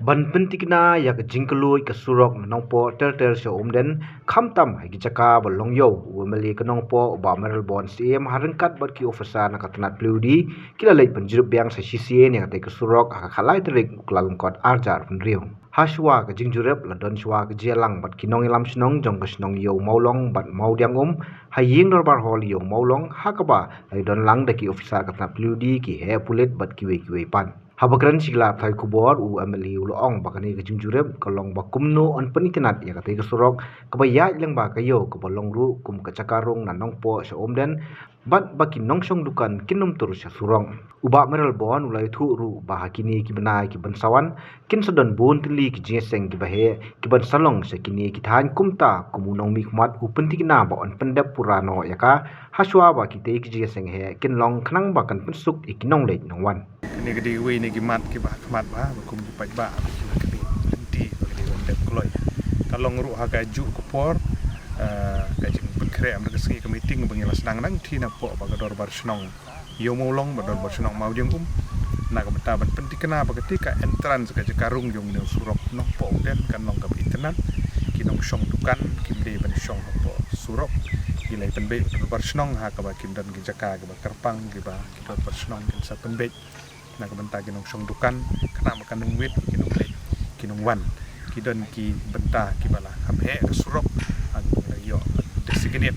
Ban pentikna ya ke jingkelui ke surok nongpo ter se omden khamtam hai ki chaka balong yo umeli ke nongpo ba meral bon sim harengkat bat ki ofisa na katanat pludi kila leit penjirup biang sa CCA ni kate ke surok ha khalai terik uklalung kot arjar penriu haswa ke jingjurep ladon shwa ke jelang bat kinong ilam snong jong ke snong yo maulong bat maudiang haying dorbar hol yo maulong hakaba lai don lang de ki ofisa katanat pludi ki he pulit bat kiwe pan Habakran sigla thai kubor MLA uloong bakani ke jingjurep kolong bakumno on penitinat ya kate ke surok kabaya yang ba kayo ke bolong ru kum ke cakarung nanong po sa omden bat baki nongsong dukan kinum tur sa surong uba meral bon ulai thu ru bahakini ki benai ki bansawan kin sodon bon tili ki jeseng ki bahe ki ban salong sa kini ki than kumta kumunong mikmat upentikna ba on pendep purano ya ka haswa ba ki te ki jeseng he kin long khnang ba kan pensuk ikinong leit nongwan ni gedi we ni gimat ki ba khamat ba kum ki pai ba ki di gedi wandep kloy kalong ru ha gaju ko por ka jing bekre am ke sengi meeting bangila sedang nang thi na po ba gador bar snong yo molong ba dor bar snong mau jeng na ka bata ban penting kena ba ketika entrance ka jakarung jong ne surok no po den kan long ka internet ki nong song dukan ki be ban song po surok gilai penbe bar snong ha ka ba kim dan ki jaka ka ba kerpang ki ba ki dor bar snong ki sa penbe na kabenta kinong song dukan kana makan wit kinong le kinong wan kidon ki benta ki bala kamhe surok ang yo designate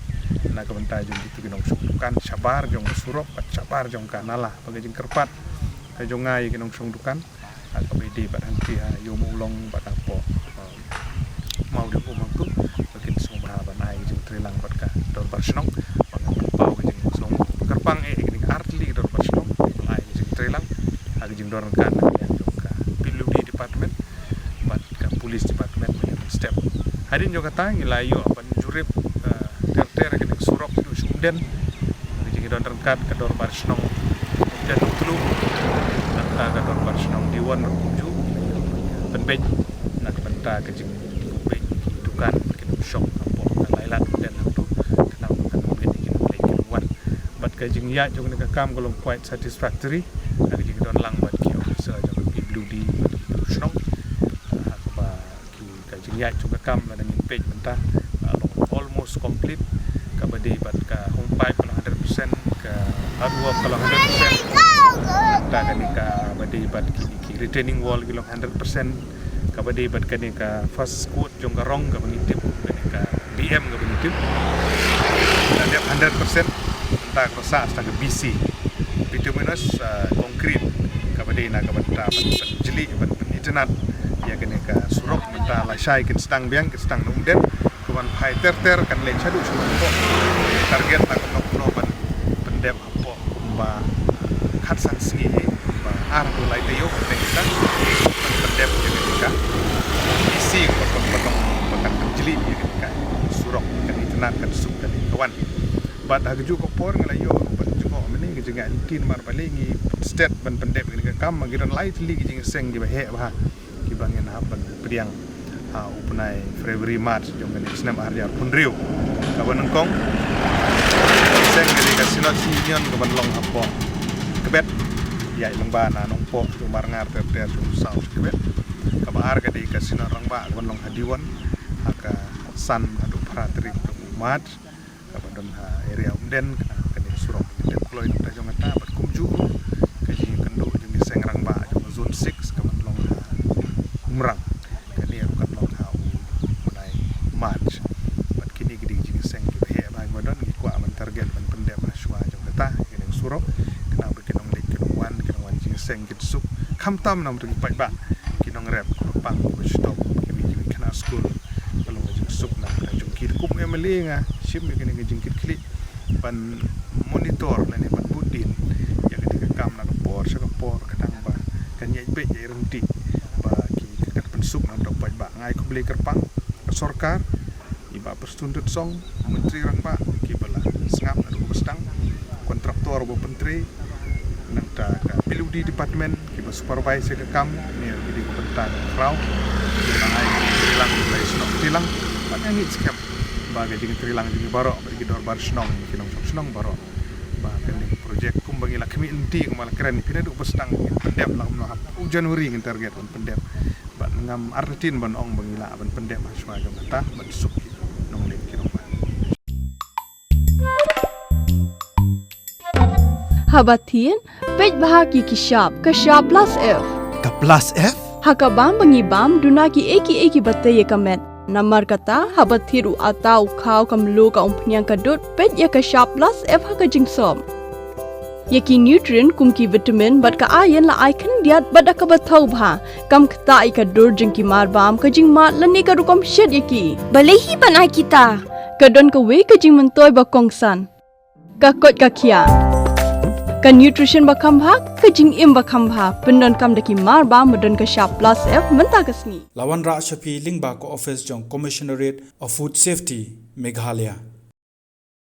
na kabenta jung itu kinong song dukan sabar jong surok pat sabar jong kanala bagai jing kerpat ka jong ngai kinong song dukan ka bedi bat hanti yo mulong bat apo mau de umang tu bakin song ba banai jing trilang bat ka dor barsnong bangang pau ka jing song kerpang kining artli dor barsnong ai jing trilang ag jing doran kan yang ka pilu di department bat ka police department yang step hadin jo kata ngilayo ban jurip ter ke surok du sumden jing doran kan ka dor barsnong dan tulu ka dor barsnong di wan ruju penbej nak benta ke jing penbej dukan ke shop apo lailat dan tu kenal kan mungkin ikin lekin wan bat ka jing ya jo ka kam golong quite satisfactory don lang bat ki officer jang ki blue di snong ba ki ka jingya chuka kam la dang page menta almost complete ka bade bat ka home pipe kalau 100% ka hardware kalau 100% ta kan ka bade bat ki retaining wall ki 100% ka bade bat kan ka first coat jong ka rong ka bangitip ka BM ka bangitip dan 100% ta ko sa sta ka BC bituminous concrete kabade na kabanta jeli ban internet ya kene ka surok menta la shai kin stang biang kin stang numden kuman hai ter kan le chadu sumo ko target na no ban pendem apo ba khat san singi ba ar ko lai te yo te ka pendem je ka isi ko potong bakan jeli ya ka surok kan internet kan suk kan kawan bat hagju ko por ngalayo meni ke jenga tin mar palingi state ban pendep ni ka kam magiran lai tli ke jeng seng di he ba ki bangen ha ban priang upunai February March jong kan snam arja punriu ka ban kong seng ke ka sinot sinion ka ban long hapo kebet ya long ba na nong po jong mar ngar ter south kebet ka ba ar ka di ka sinot rang ba ban long hadiwan aka san adu pratri mat ka ban area umden surok deploy ta jong ta bat kumju ke jing kendo jing seng rang ba jong zone 6 ka long umrang ka ni kan long ha mulai march bat kini gidi jing seng ki he ba modon gi kwa man target man pendem aswa jong ta ini surok kena bikin ong lek wan jing seng ki suk kham tam nam tu pai ba kinong rep pang ko stop ki mi jing kana school balong jing suk na jong ki kum emelinga shim ni jing ki klik ban monitor nani ban budin ya ketika kam na por sa por kadang ba kan ye be ye renti ba ki kat pensuk na dok ba ngai ko beli kerpang sorkar iba perstuntut song menteri rang ba ki bala sengap na do bestang kontraktor bo menteri nang ta ka pilu di department ki ba supervisor ke kam ni di ko pentan rau ki ba ai hilang lai snok hilang ba ngi skap bagai jing trilang jing barok bagi dor bar snong kinong snong barok ba kan projek kumbangi la kami enti kumal keren pina du bestang pendep la Januari ngin target on pendep ba ngam artin ban ong bangila ban pendek mahasiswa jong kata ban sup nong lek ki nong. Habatin pej bahagi kishap kashap plus F Ka plus F? hakabam bangibam dunaki eki batay kamet namar kata habathiru atau khaw kamlu ka umpnyang kadut pej ya kashap plus F hakajingsom yaki nutrient kumki vitamin bat ka ayan la icon diat bada ka bathau bha kam khta i ka dur jingki marbam ka jingma lani ka rukom shed yaki balehi banai kita kadon ka we ka jing mentoy ba kongsan ka kot ka khia ka nutrition ba khambha ka jing im ba khambha pendon kam daki marba modon ka sharp plus F menta kasni Lawan Ra Shafi Lingba ko office jong Commissionerate of Food Safety Meghalaya.